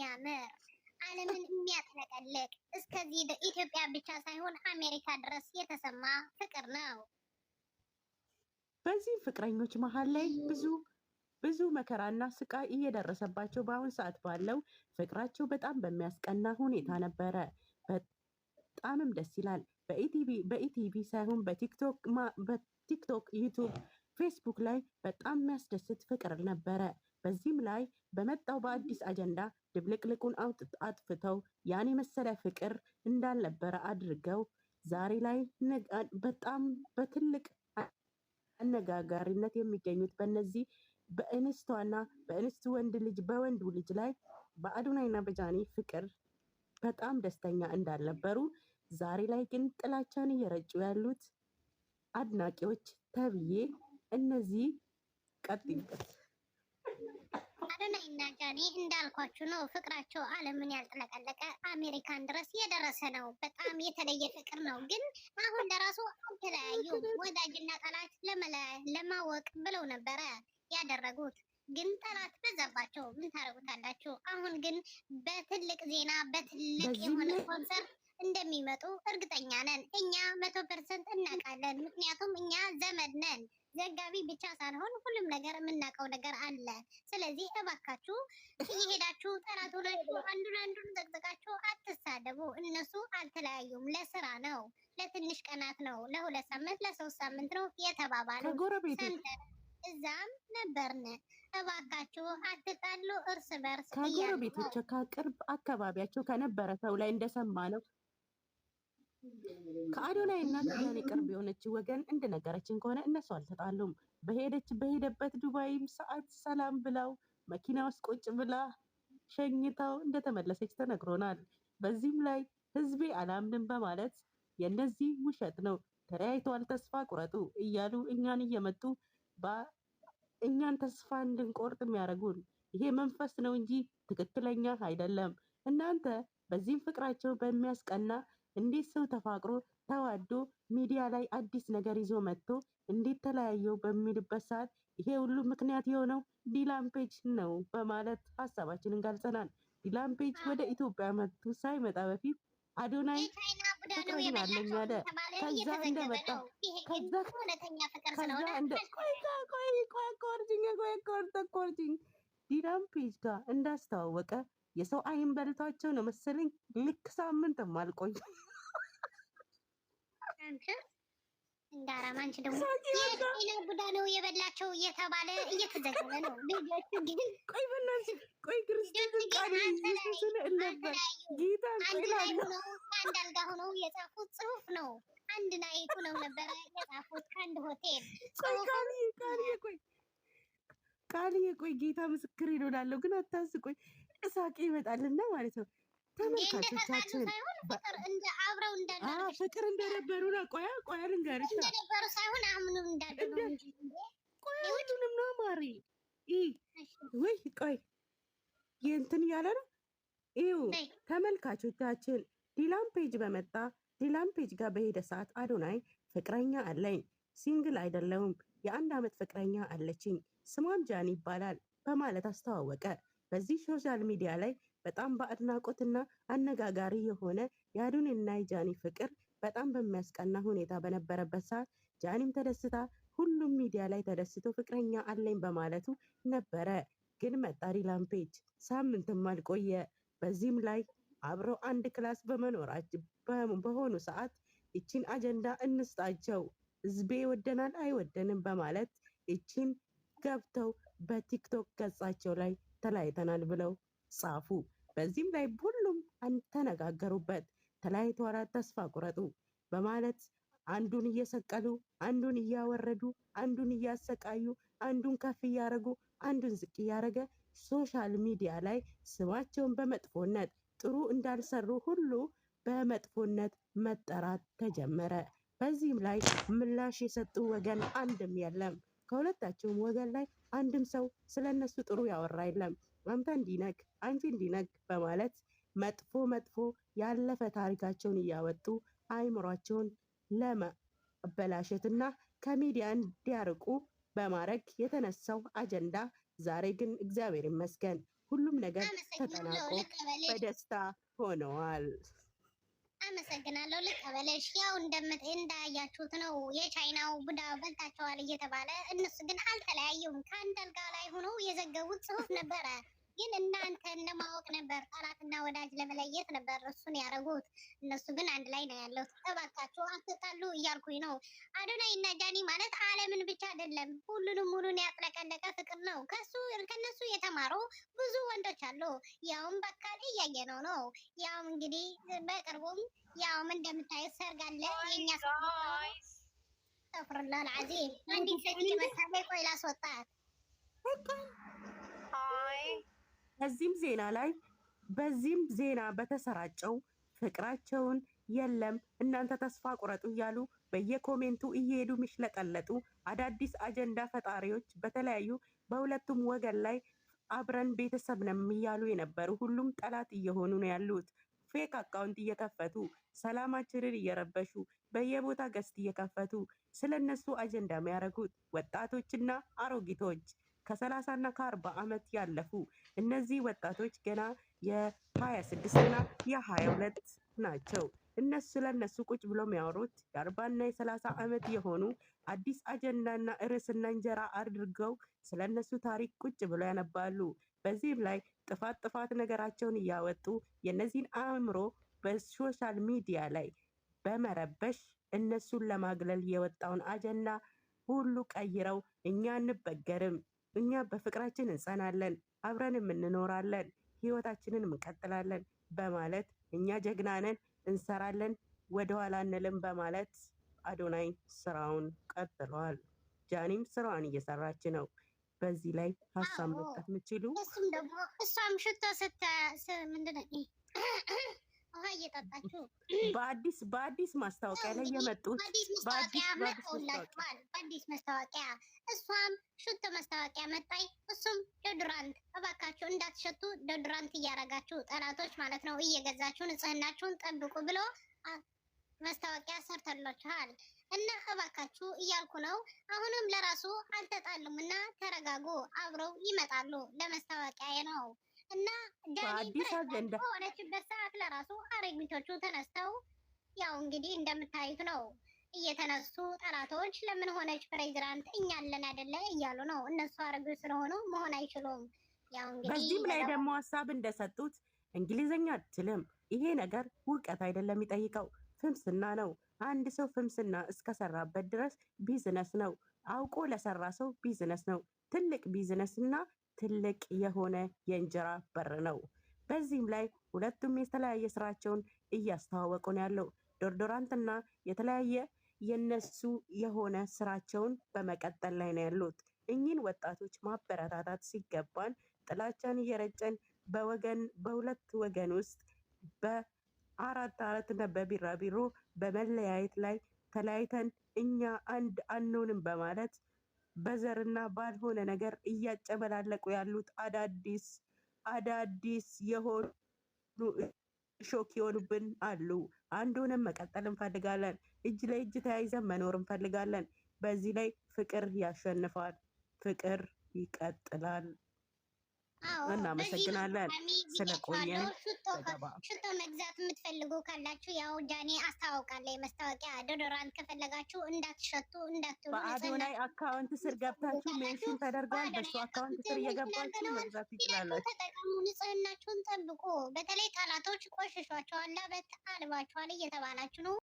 የሚያምር ዓለምን የሚያጥለቀልቅ እስከዚህ ኢትዮጵያ ብቻ ሳይሆን አሜሪካ ድረስ የተሰማ ፍቅር ነው። በዚህ ፍቅረኞች መሀል ላይ ብዙ መከራና ስቃይ እየደረሰባቸው በአሁን ሰዓት ባለው ፍቅራቸው በጣም በሚያስቀና ሁኔታ ነበረ። በጣምም ደስ ይላል። በኢቲቪ ሳይሆን በቲክቶክ፣ ዩቱብ፣ ፌስቡክ ላይ በጣም የሚያስደስት ፍቅር ነበረ። በዚህም ላይ በመጣው በአዲስ አጀንዳ ድብልቅልቁን አጥፍተው ያን የመሰለ ፍቅር እንዳልነበረ አድርገው ዛሬ ላይ በጣም በትልቅ አነጋጋሪነት የሚገኙት በእነዚህ በእንስቷና በእንስት ወንድ ልጅ በወንዱ ልጅ ላይ በአዶናይና በጃኒ ፍቅር በጣም ደስተኛ እንዳልነበሩ ዛሬ ላይ ግን ጥላቻን እየረጩ ያሉት አድናቂዎች ተብዬ እነዚህ ቀጥይበት። አዶናይና ጃኒ እንዳልኳችሁ ነው። ፍቅራቸው ዓለምን ያልጠለቀለቀ አሜሪካን ድረስ የደረሰ ነው። በጣም የተለየ ፍቅር ነው። ግን አሁን ለራሱ የተለያዩ ወዳጅና ጠላት ለማወቅ ብለው ነበረ ያደረጉት። ግን ጠላት በዛባቸው። ምን ታደርጉታላችሁ? አሁን ግን በትልቅ ዜና በትልቅ የሆነ ኮንሰርት እንደሚመጡ እርግጠኛ ነን። እኛ 100% እናውቃለን። ምክንያቱም እኛ ዘመድ ነን። ዘጋቢ ብቻ ሳንሆን ሁሉም ነገር የምናውቀው ነገር አለ። ስለዚህ እባካችሁ እየሄዳችሁ ጠላት ሆናችሁ አንዱን ዘቅዝቃችሁ አትሳደቡ። እነሱ አልተለያዩም። ለስራ ነው፣ ለትንሽ ቀናት ነው፣ ለ2 ሳምንት ለ3 ሳምንት ነው የተባባሉ። እዛም ነበርን። እባካችሁ አትጣሉ እርስ በርስ። ከጎረቤቶች ከቅርብ አካባቢያቸው ከነበረ ሰው ላይ እንደሰማ ነው ከአዶናይ እና ከጃኒ ቅርብ የሆነች ወገን እንደነገረችን ከሆነ እነሱ አልተጣሉም። በሄደበት ዱባይም ሰዓት ሰላም ብላው መኪና ውስጥ ቁጭ ብላ ሸኝታው እንደተመለሰች ተነግሮናል። በዚህም ላይ ህዝቤ አላምንም በማለት የእነዚህ ውሸት ነው፣ ተለያይተዋል፣ ተስፋ ቁረጡ እያሉ እኛን እየመጡ እኛን ተስፋ እንድንቆርጥ የሚያደርጉን ይሄ መንፈስ ነው እንጂ ትክክለኛ አይደለም። እናንተ በዚህም ፍቅራቸው በሚያስቀና እንዴት ሰው ተፋቅሮ ተዋዶ ሚዲያ ላይ አዲስ ነገር ይዞ መጥቶ እንዴት ተለያየው በሚልበት ሰዓት ይሄ ሁሉ ምክንያት የሆነው ዲላምፔጅ ነው በማለት ሀሳባችንን ገልጸናል። ዲላምፔጅ ወደ ኢትዮጵያ መጥቶ ሳይመጣ በፊት አዶናይ ፍቅረኛ አለኝ አለ። ከዛ እንደመጣ ዲላምፔጅ ጋር እንዳስተዋወቀ የሰው አይን በልቷቸው ነው መሰለኝ ልክ ሳምንትም አልቆይ እንዳራማንች ደግሞ ቡዳ ነው የበላቸው እየተባለ እየተዘገበ ነው። ቆይ በእናትሽ ቆይ ክርስቶስ ቃል ኢየሱስን ነበር ጌታ አንድ አልጋ ሆነው የጻፉት ጽሁፍ ነው። አንድ ናይት ነው ነበረ የጻፉት ከአንድ ሆቴል። ቃልዬ ቆይ ጌታ ምስክር ይኖላለሁ ግን አታስቆኝ እሳቄ ይመጣልና ማለት ነው። ተመልካቾቻችን ፍቅር እንደነበሩ ነው። ቆያ ልንገርሽ እንደነበሩ ሳይሆን አሁንም እንዳሉ ነው እንጂ ቆያቱንም ነው ማሪ ወይ ቆይ የእንትን ያለ ነው። ይኸው ተመልካቾቻችን ዲላምፔጅ በመጣ ዲላምፔጅ ጋር በሄደ ሰዓት አዶናይ ፍቅረኛ አለኝ፣ ሲንግል አይደለሁም፣ የ1 ዓመት ፍቅረኛ አለችኝ፣ ስሟም ጃኒ ይባላል በማለት አስተዋወቀ። በዚህ ሶሻል ሚዲያ ላይ በጣም በአድናቆትና አነጋጋሪ የሆነ የአዶናይና የጃኒ ፍቅር በጣም በሚያስቀና ሁኔታ በነበረበት ሰዓት ጃኒም ተደስታ ሁሉም ሚዲያ ላይ ተደስቶ ፍቅረኛ አለኝ በማለቱ ነበረ። ግን መጣ ዲላምፔጅ፣ ሳምንትም አልቆየ። በዚህም ላይ አብረው አንድ ክላስ በመኖራቸው በሆኑ ሰዓት ይችን አጀንዳ እንስጣቸው፣ ህዝቤ ይወደናል አይወደንም በማለት ይችን ገብተው በቲክቶክ ገጻቸው ላይ ተለያይተናል ብለው ጻፉ። በዚህም ላይ ሁሉም ተነጋገሩበት። ተለያይተዋል፣ ተስፋ ቁረጡ በማለት አንዱን እየሰቀሉ አንዱን እያወረዱ አንዱን እያሰቃዩ አንዱን ከፍ እያደረጉ አንዱን ዝቅ እያደረገ ሶሻል ሚዲያ ላይ ስማቸውን በመጥፎነት ጥሩ እንዳልሰሩ ሁሉ በመጥፎነት መጠራት ተጀመረ። በዚህም ላይ ምላሽ የሰጡ ወገን አንድም የለም። ከሁለታቸውም ወገን ላይ አንድም ሰው ስለነሱ ጥሩ ያወራ የለም። አንተ እንዲነክ አንቺ እንዲነክ በማለት መጥፎ ያለፈ ታሪካቸውን እያወጡ አይምሯቸውን ለማበላሸትና ከሚዲያ እንዲያርቁ በማድረግ የተነሳው አጀንዳ ዛሬ ግን እግዚአብሔር ይመስገን ሁሉም ነገር ተጠናቆ በደስታ ሆነዋል። አመሰግናለሁ። ልቀበለሽ። ያው እንዳያችሁት ነው የቻይናው ቡዳ በልታቸዋል እየተባለ እነሱ ግን አልተለያዩም። ከአንድ አልጋ ላይ ሆነው የዘገቡት ጽሑፍ ነበረ። ግን እናንተ ለማወቅ ነበር፣ ጠላትና ወዳጅ ለመለየት ነበር እሱን ያደረጉት። እነሱ ግን አንድ ላይ ነው ያለው። እባካችሁ አትጣሉ እያልኩኝ ነው። አዶናይ እና ጃኒ ማለት ዓለምን ብቻ አይደለም ሁሉንም ሙሉን ያጥለቀለቀ ፍቅር ነው። ከነሱ የተማሩ ብዙ ወንዶች አሉ። ያውም በአካል እያየነው ነው። ያውም እንግዲህ በቅርቡም ያውም እንደምታዩት ሰርግ አለ። የኛ ሰፍርላል አዚም አንዲት ሴት መታበይ ቆይ ላስወጣት በዚህም ዜና በተሰራጨው ፍቅራቸውን የለም እናንተ ተስፋ ቁረጡ እያሉ በየኮሜንቱ እየሄዱ ሚሽለጠለጡ አዳዲስ አጀንዳ ፈጣሪዎች በተለያዩ በሁለቱም ወገን ላይ አብረን ቤተሰብ ነን እያሉ የነበሩ ሁሉም ጠላት እየሆኑ ነው ያሉት። ፌክ አካውንት እየከፈቱ ሰላማችንን እየረበሹ በየቦታ ገስት እየከፈቱ ስለነሱ አጀንዳ የሚያደርጉት ወጣቶችና አሮጊቶች ከ30 እና ከ40 ዓመት ያለፉ እነዚህ ወጣቶች ገና የ26 እና የ22 ናቸው። እነሱ ለነሱ ቁጭ ብሎ የሚያወሩት የ40 እና የ30 ዓመት የሆኑ አዲስ አጀንዳና ርዕስና እንጀራ አድርገው ስለነሱ ታሪክ ቁጭ ብሎ ያነባሉ። በዚህም ላይ ጥፋት ነገራቸውን እያወጡ የነዚህን አእምሮ በሶሻል ሚዲያ ላይ በመረበሽ እነሱን ለማግለል የወጣውን አጀንዳ ሁሉ ቀይረው እኛ አንበገርም፣ እኛ በፍቅራችን እንጸናለን፣ አብረንም እንኖራለን፣ ህይወታችንን እንቀጥላለን በማለት እኛ ጀግናነን፣ እንሰራለን፣ ወደኋላ አንልም በማለት አዶናይ ስራውን ቀጥሏል። ጃኒም ስራዋን እየሰራች ነው። በዚህ ላይ ሀሳብ መስጠት የምችሉ እሱም ደግሞ እሷም ሽቶ ምንድን ነው ውሃ እየጠጣችሁ በአዲስ ማስታወቂያ ላይ የመጡት በአዲስ ማስታወቂያ እሷም ሽቶ ማስታወቂያ መጣይ። እሱም ዶድራንት እባካችሁ እንዳትሸቱ ዶድራንት እያረጋችሁ ጠላቶች ማለት ነው እየገዛችሁ ንጽህናችሁን ጠብቁ ብሎ ማስታወቂያ ሰርተላችኋል። እና እባካችሁ እያልኩ ነው። አሁንም ለራሱ አልተጣሉም እና ተረጋጉ፣ አብረው ይመጣሉ። ለማስታወቂያ ነው እና በአዲስ አጀንዳ በሆነችበት ሰዓት ለራሱ አረግቶቹ ተነስተው ያው እንግዲህ እንደምታዩት ነው እየተነሱ ጠላቶች ለምን ሆነች ፕሬዚዳንት እኛ አለን አይደለ እያሉ ነው። እነሱ አረጎች ስለሆኑ መሆን አይችሉም። ያው እንግዲህ በዚህም ላይ ደግሞ ሀሳብ እንደሰጡት እንግሊዝኛ አትችልም፣ ይሄ ነገር እውቀት አይደለም የሚጠይቀው ፍምስና ነው። አንድ ሰው ፍምስና እስከሰራበት ድረስ ቢዝነስ ነው። አውቆ ለሰራ ሰው ቢዝነስ ነው። ትልቅ ቢዝነስ እና ትልቅ የሆነ የእንጀራ በር ነው። በዚህም ላይ ሁለቱም የተለያየ ስራቸውን እያስተዋወቁ ነው ያለው። ዶርዶራንትና የተለያየ የነሱ የሆነ ስራቸውን በመቀጠል ላይ ነው ያሉት። እኚህን ወጣቶች ማበረታታት ሲገባን ጥላቻን እየረጨን በሁለት ወገን ውስጥ በአራት እና በቢራቢሮ በመለያየት ላይ ተለያይተን እኛ አንድ አንሆንም በማለት በዘርና ባልሆነ ነገር እያጨበላለቁ ያሉት አዳዲስ የሆኑ ሾክ የሆኑብን አሉ። አንድ ሆነን መቀጠል እንፈልጋለን። እጅ ለእጅ ተያይዘን መኖር እንፈልጋለን። በዚህ ላይ ፍቅር ያሸንፋል። ፍቅር ይቀጥላል። እናመሰግናለን ስለቆየን። ሽቶ መግዛት የምትፈልጉ ካላችሁ ያው ጃኒ አስታውቃለች። ማስታወቂያ ዶዶራንት ከፈለጋችሁ እንዳትሸቱ እንዳትሉ በአዶናይ አካውንት ስር ገብታችሁ ሜንሽን ተደርጓል። በሱ አካውንት ስር እየገባችሁ መግዛት ይችላላችሁ። ተጠቀሙ፣ ንጽህናችሁን ጠብቁ። በተለይ ጠላቶች ቆሽሿቸዋል፣ ላበት አልባቸዋል እየተባላችሁ ነው።